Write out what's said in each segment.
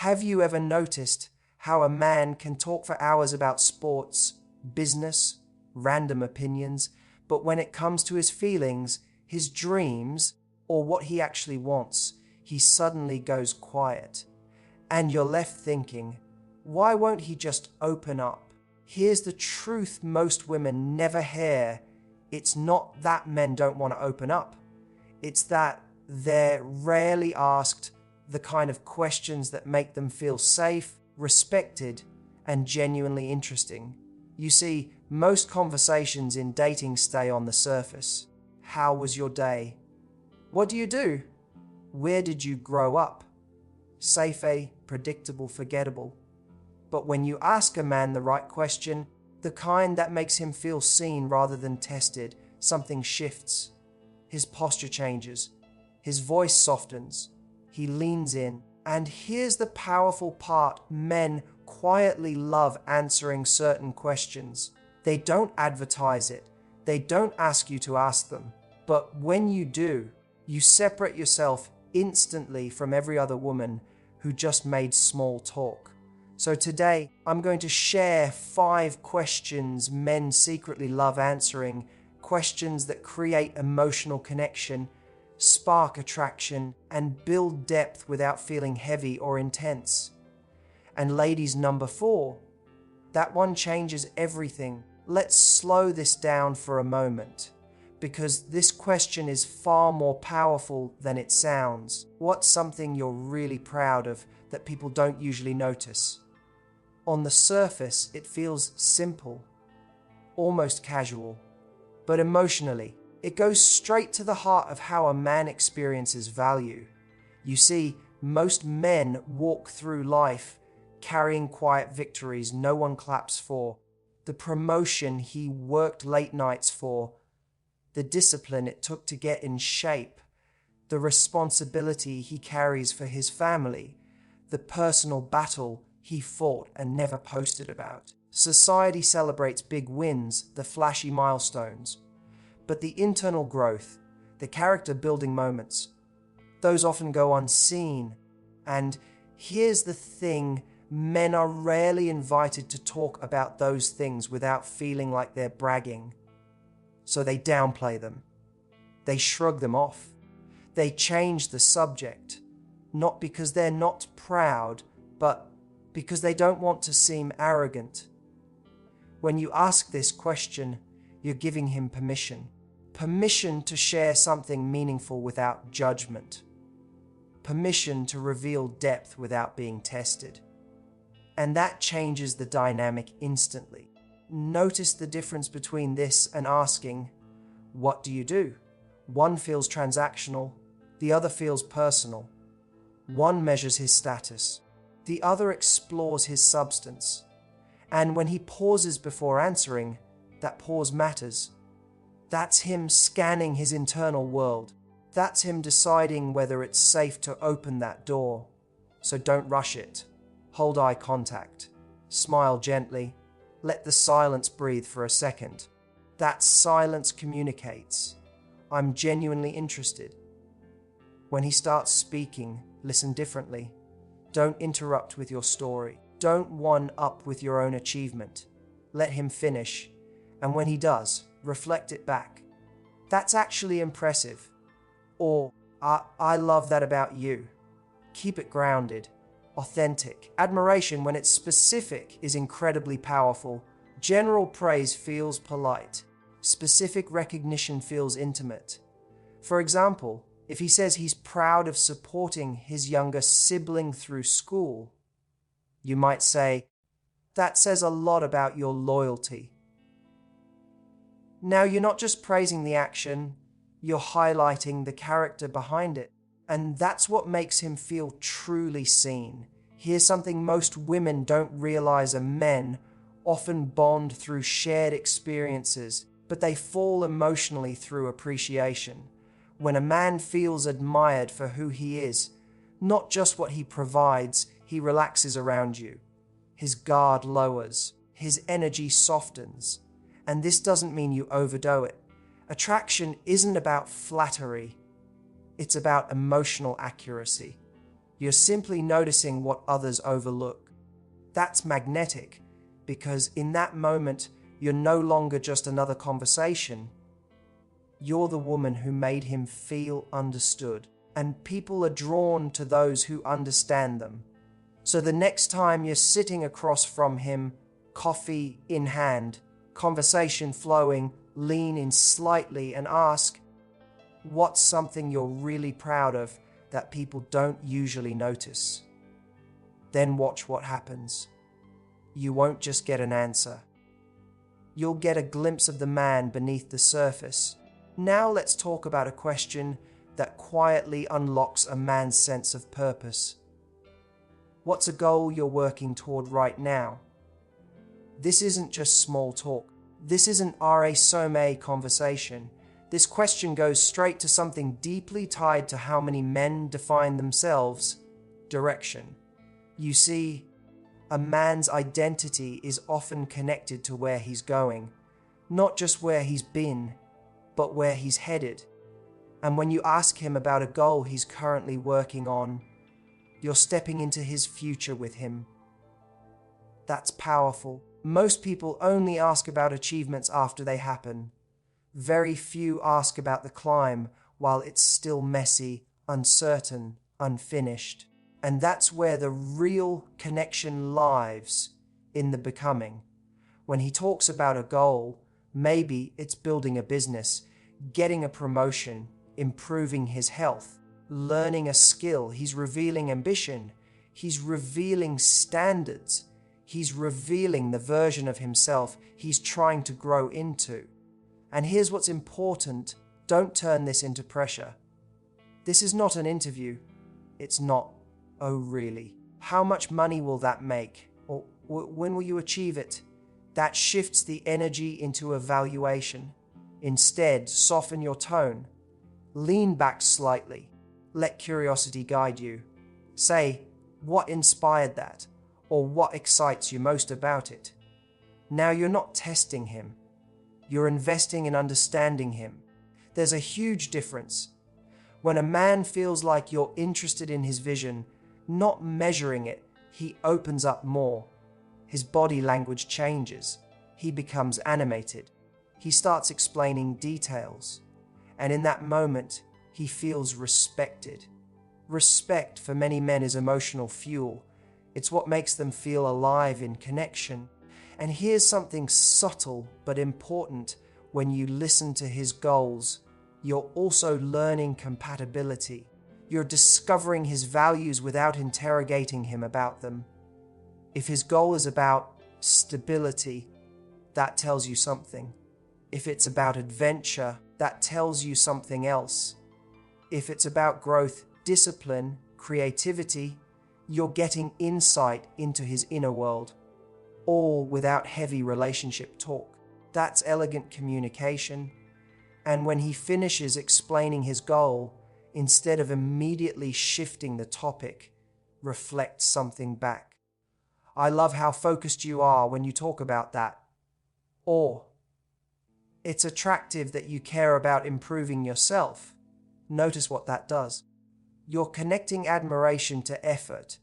Have you ever noticed how a man can talk for hours about sports, business, random opinions, but when it comes to his feelings, his dreams, or what he actually wants, he suddenly goes quiet? And you're left thinking, why won't he just open up? Here's the truth most women never hear. It's not that men don't want to open up. It's that they're rarely asked the kind of questions that make them feel safe, respected, and genuinely interesting. You see, most conversations in dating stay on the surface. How was your day? What do you do? Where did you grow up? Safe, predictable, forgettable. But when you ask a man the right question, the kind that makes him feel seen rather than tested, something shifts. His posture changes. His voice softens. He leans in. And here's the powerful part: men quietly love answering certain questions. They don't advertise it. They don't ask you to ask them. But when you do, you separate yourself instantly from every other woman who just made small talk. So today, I'm going to share 5 questions men secretly love answering, questions that create emotional connection, spark attraction, and build depth without feeling heavy or intense. And ladies, number 4, that one changes everything. Let's slow this down for a moment, because this question is far more powerful than it sounds. What's something you're really proud of that people don't usually notice? On the surface, it feels simple, almost casual, but emotionally, it goes straight to the heart of how a man experiences value. You see, most men walk through life carrying quiet victories no one claps for, the promotion he worked late nights for, the discipline it took to get in shape, the responsibility he carries for his family, the personal battle he fought and never posted about. Society celebrates big wins, the flashy milestones. But the internal growth, the character-building moments, those often go unseen. And here's the thing, men are rarely invited to talk about those things without feeling like they're bragging. So they downplay them. They shrug them off. They change the subject, not because they're not proud, but because they don't want to seem arrogant. When you ask this question, you're giving him permission. Permission to share something meaningful without judgment. Permission to reveal depth without being tested. And that changes the dynamic instantly. Notice the difference between this and asking, "What do you do?" One feels transactional, the other feels personal. One measures his status, the other explores his substance. And when he pauses before answering, that pause matters. That's him scanning his internal world. That's him deciding whether it's safe to open that door. So don't rush it. Hold eye contact. Smile gently. Let the silence breathe for a second. That silence communicates. I'm genuinely interested. When he starts speaking, listen differently. Don't interrupt with your story. Don't one-up with your own achievement. Let him finish. And when he does, reflect it back. That's actually impressive. Or, I love that about you. Keep it grounded, authentic. Admiration, when it's specific, is incredibly powerful. General praise feels polite. Specific recognition feels intimate. For example, if he says he's proud of supporting his younger sibling through school, you might say, "That says a lot about your loyalty." Now, you're not just praising the action, you're highlighting the character behind it. And that's what makes him feel truly seen. Here's something most women don't realize: men often bond through shared experiences, but they fall emotionally through appreciation. When a man feels admired for who he is, not just what he provides, he relaxes around you. His guard lowers, his energy softens. And this doesn't mean you overdo it. Attraction isn't about flattery. It's about emotional accuracy. You're simply noticing what others overlook. That's magnetic, because in that moment, you're no longer just another conversation. You're the woman who made him feel understood, and people are drawn to those who understand them. So the next time you're sitting across from him, coffee in hand, conversation flowing, lean in slightly and ask, what's something you're really proud of that people don't usually notice? Then watch what happens. You won't just get an answer. You'll get a glimpse of the man beneath the surface. Now let's talk about a question that quietly unlocks a man's sense of purpose. What's a goal you're working toward right now? This isn't just small talk. This isn't R.A. Somé conversation. This question goes straight to something deeply tied to how many men define themselves: direction. You see, a man's identity is often connected to where he's going, not just where he's been, but where he's headed. And when you ask him about a goal he's currently working on, you're stepping into his future with him. That's powerful. Most people only ask about achievements after they happen. Very few ask about the climb while it's still messy, uncertain, unfinished. And that's where the real connection lies, in the becoming. When he talks about a goal, maybe it's building a business, getting a promotion, improving his health, learning a skill. He's revealing ambition. He's revealing standards. He's revealing the version of himself he's trying to grow into. And here's what's important. Don't turn this into pressure. This is not an interview. It's not, oh really? How much money will that make? Or when will you achieve it? That shifts the energy into evaluation. Instead, soften your tone. Lean back slightly. Let curiosity guide you. Say, what inspired that? Or what excites you most about it? Now you're not testing him. You're investing in understanding him. There's a huge difference. When a man feels like you're interested in his vision, not measuring it, he opens up more. His body language changes. He becomes animated. He starts explaining details. And in that moment, he feels respected. Respect for many men is emotional fuel. It's what makes them feel alive in connection. And here's something subtle but important. When you listen to his goals, you're also learning compatibility. You're discovering his values without interrogating him about them. If his goal is about stability, that tells you something. If it's about adventure, that tells you something else. If it's about growth, discipline, creativity, you're getting insight into his inner world, all without heavy relationship talk. That's elegant communication. And when he finishes explaining his goal, instead of immediately shifting the topic, reflect something back. I love how focused you are when you talk about that. Or, it's attractive that you care about improving yourself. Notice what that does. You're connecting admiration to effort.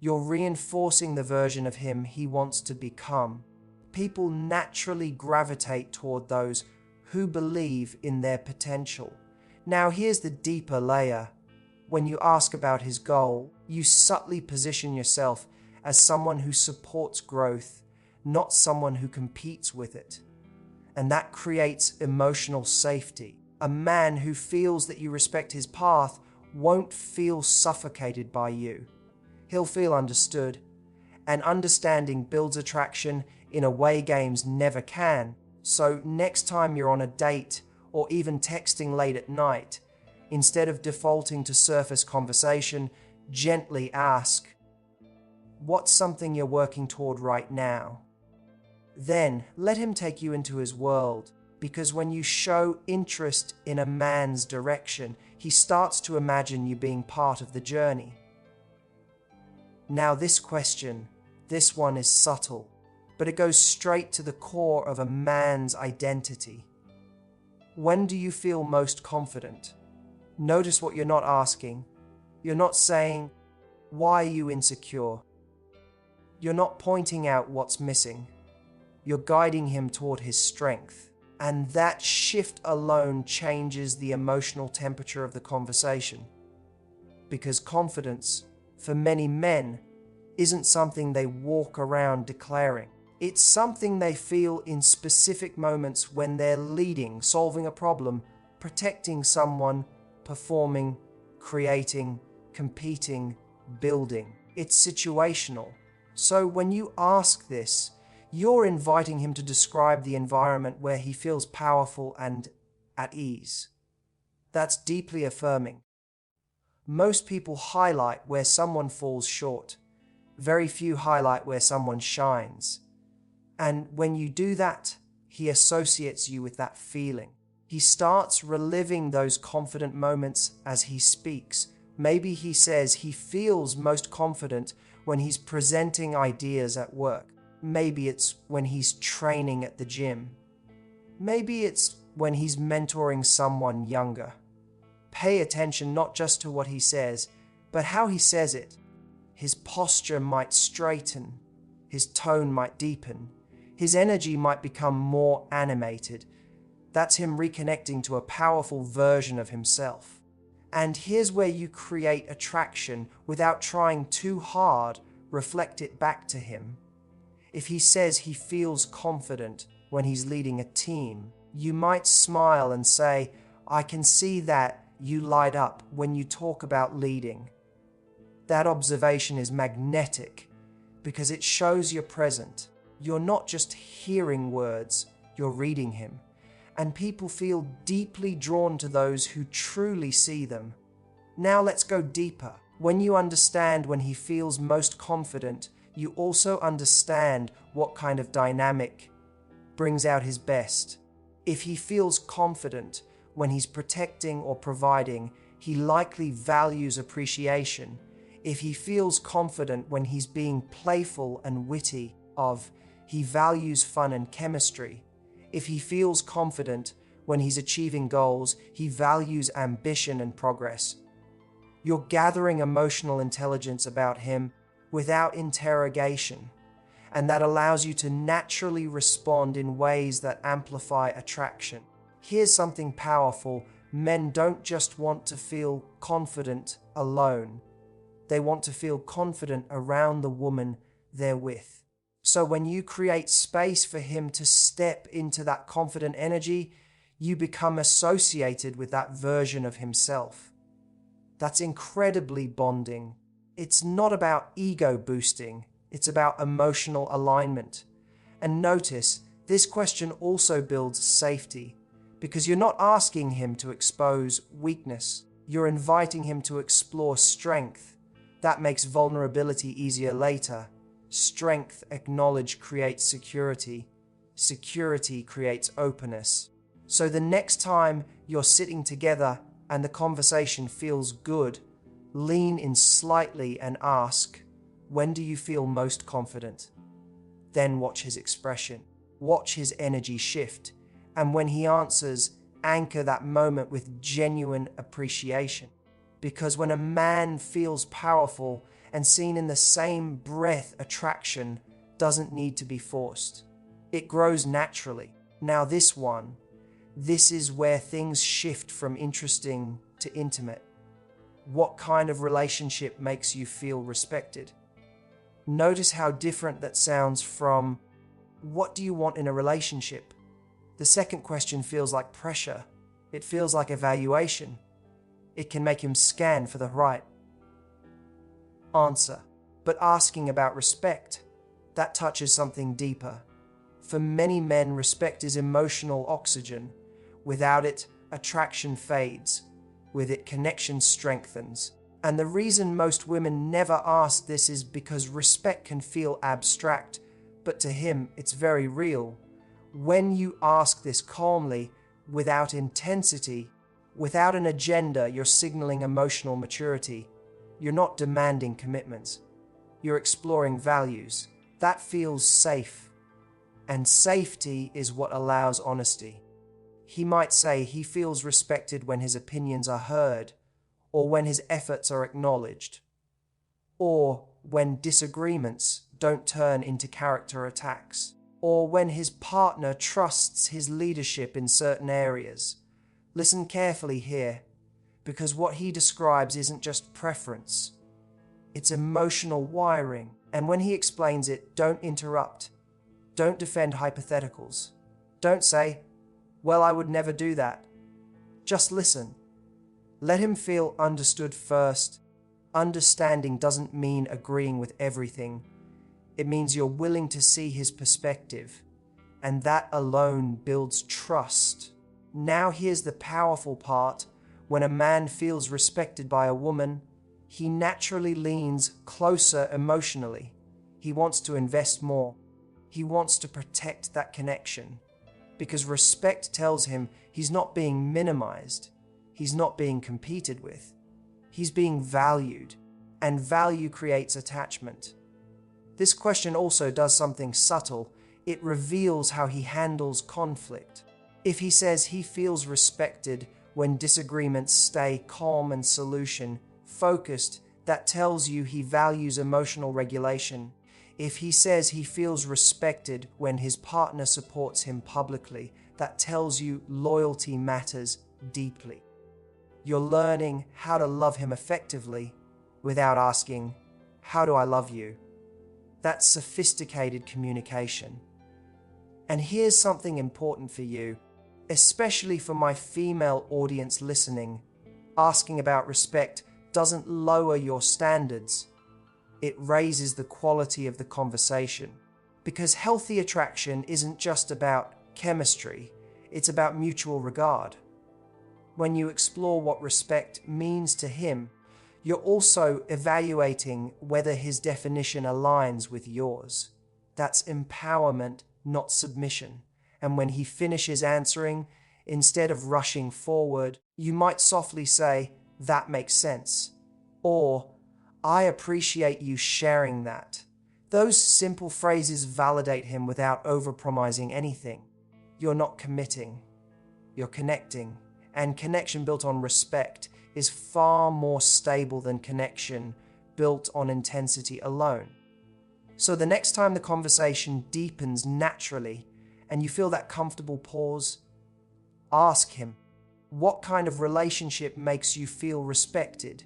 You're reinforcing the version of him he wants to become. People naturally gravitate toward those who believe in their potential. Now here's the deeper layer. When you ask about his goal, you subtly position yourself as someone who supports growth, not someone who competes with it. And that creates emotional safety. A man who feels that you respect his path won't feel suffocated by you. He'll feel understood. And understanding builds attraction in a way games never can. So next time you're on a date or even texting late at night, instead of defaulting to surface conversation, gently ask, what's something you're working toward right now? Then let him take you into his world, because when you show interest in a man's direction, he starts to imagine you being part of the journey. Now this question, this one is subtle, but it goes straight to the core of a man's identity. When do you feel most confident? Notice what you're not asking. You're not saying, Why are you insecure? You're not pointing out what's missing. You're guiding him toward his strength. And that shift alone changes the emotional temperature of the conversation. Because confidence, for many men, isn't something they walk around declaring. It's something they feel in specific moments when they're leading, solving a problem, protecting someone, performing, creating, competing, building. It's situational. So when you ask this, you're inviting him to describe the environment where he feels powerful and at ease. That's deeply affirming. Most people highlight where someone falls short. Very few highlight where someone shines. And when you do that, he associates you with that feeling. He starts reliving those confident moments as he speaks. Maybe he says he feels most confident when he's presenting ideas at work. Maybe it's when he's training at the gym. Maybe it's when he's mentoring someone younger. Pay attention not just to what he says, but how he says it. His posture might straighten. His tone might deepen. His energy might become more animated. That's him reconnecting to a powerful version of himself. And here's where you create attraction without trying too hard. Reflect it back to him. If he says he feels confident when he's leading a team, you might smile and say, "I can see that you light up when you talk about leading." That observation is magnetic because it shows you're present. You're not just hearing words, you're reading him. And people feel deeply drawn to those who truly see them. Now let's go deeper. When you understand when he feels most confident, you also understand what kind of dynamic brings out his best. If he feels confident when he's protecting or providing, he likely values appreciation. If he feels confident when he's being playful and witty, he values fun and chemistry. If he feels confident when he's achieving goals, he values ambition and progress. You're gathering emotional intelligence about him without interrogation, and that allows you to naturally respond in ways that amplify attraction. Here's something powerful. Men don't just want to feel confident alone. They want to feel confident around the woman they're with. So when you create space for him to step into that confident energy, you become associated with that version of himself. That's incredibly bonding. It's not about ego boosting, it's about emotional alignment. And notice, this question also builds safety, because you're not asking him to expose weakness. You're inviting him to explore strength. That makes vulnerability easier later. Strength acknowledged creates security. Security creates openness. So the next time you're sitting together and the conversation feels good, lean in slightly and ask, "When do you feel most confident?" Then watch his expression. Watch his energy shift. And when he answers, anchor that moment with genuine appreciation. Because when a man feels powerful and seen in the same breath, attraction doesn't need to be forced. It grows naturally. Now this is where things shift from interesting to intimate. What kind of relationship makes you feel respected? Notice how different that sounds from, "What do you want in a relationship?" The second question feels like pressure. It feels like evaluation. It can make him scan for the right answer. But asking about respect, that touches something deeper. For many men, respect is emotional oxygen. Without it, attraction fades. With it, connection strengthens. And the reason most women never ask this is because respect can feel abstract, but to him, it's very real. When you ask this calmly, without intensity, without an agenda, you're signaling emotional maturity. You're not demanding commitments. You're exploring values. That feels safe. And safety is what allows honesty. He might say he feels respected when his opinions are heard, or when his efforts are acknowledged, or when disagreements don't turn into character attacks, or when his partner trusts his leadership in certain areas. Listen carefully here, because what he describes isn't just preference, it's emotional wiring. And when he explains it, don't interrupt. Don't defend hypotheticals. Don't say, "Well, I would never do that." Just listen. Let him feel understood first. Understanding doesn't mean agreeing with everything. It means you're willing to see his perspective, and that alone builds trust. Now here's the powerful part. When a man feels respected by a woman, he naturally leans closer emotionally. He wants to invest more. He wants to protect that connection, because respect tells him he's not being minimized. He's not being competed with. He's being valued, and value creates attachment. This question also does something subtle. It reveals how he handles conflict. If he says he feels respected when disagreements stay calm and solution-focused, that tells you he values emotional regulation. If he says he feels respected when his partner supports him publicly, that tells you loyalty matters deeply. You're learning how to love him effectively without asking, "How do I love you?" That's sophisticated communication. And here's something important for you, especially for my female audience listening. Asking about respect doesn't lower your standards. It raises the quality of the conversation. Because healthy attraction isn't just about chemistry, it's about mutual regard. When you explore what respect means to him, you're also evaluating whether his definition aligns with yours. That's empowerment, not submission. And when he finishes answering, instead of rushing forward, you might softly say, "That makes sense," or "I appreciate you sharing that." Those simple phrases validate him without overpromising anything. You're not committing, you're connecting. And connection built on respect is far more stable than connection built on intensity alone. So the next time the conversation deepens naturally and you feel that comfortable pause, ask him, what kind of relationship makes you feel respected?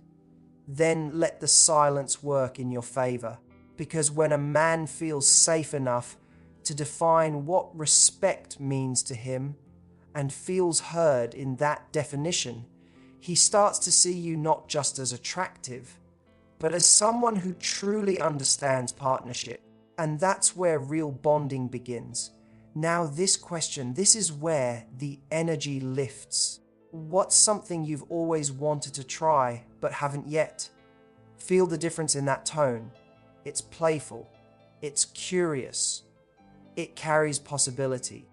Then let the silence work in your favor. Because when a man feels safe enough to define what respect means to him and feels heard in that definition, he starts to see you not just as attractive, but as someone who truly understands partnership. And that's where real bonding begins. Now this question, this is where the energy lifts. What's something you've always wanted to try but haven't yet? Feel the difference in that tone. It's playful. It's curious. It carries possibility.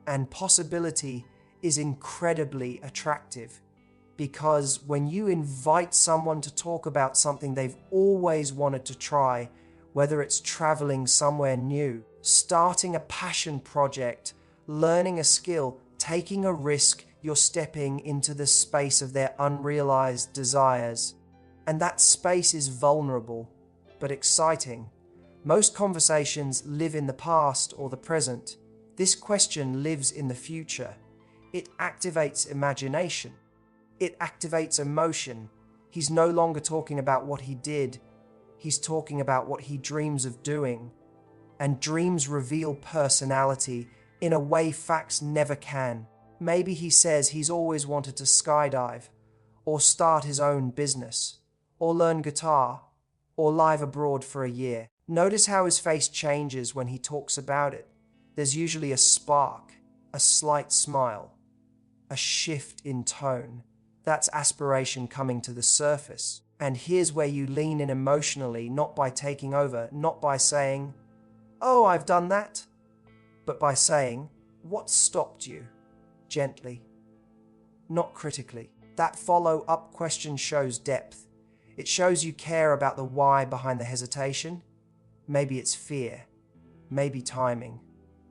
And possibility is incredibly attractive, because when you invite someone to talk about something they've always wanted to try, whether it's traveling somewhere new, starting a passion project, learning a skill, taking a risk, you're stepping into the space of their unrealized desires. And that space is vulnerable, but exciting. Most conversations live in the past or the present. This question lives in the future. It activates imagination. It activates emotion. He's no longer talking about what he did. He's talking about what he dreams of doing. And dreams reveal personality in a way facts never can. Maybe he says he's always wanted to skydive, or start his own business, or learn guitar, or live abroad for a year. Notice how his face changes when he talks about it. There's usually a spark, a slight smile, a shift in tone. That's aspiration coming to the surface. And here's where you lean in emotionally, not by taking over, not by saying, "Oh, I've done that," but by saying, "What stopped you?" Gently, not critically. That follow-up question shows depth. It shows you care about the why behind the hesitation. Maybe it's fear, maybe timing,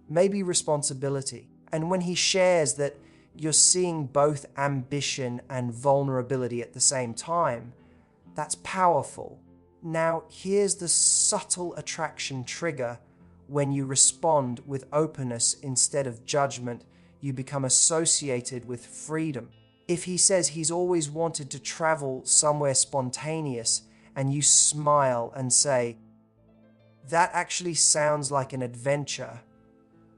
maybe responsibility. And when he shares that you're seeing both ambition and vulnerability at the same time, that's powerful. Now, here's the subtle attraction trigger. When you respond with openness instead of judgment, you become associated with freedom. If he says he's always wanted to travel somewhere spontaneous, and you smile and say, "That actually sounds like an adventure,"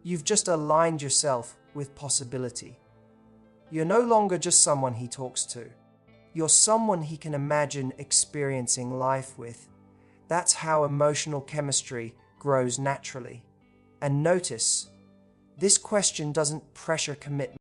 you've just aligned yourself with possibility. You're no longer just someone he talks to. You're someone he can imagine experiencing life with. That's how emotional chemistry grows naturally. And notice, this question doesn't pressure commitment.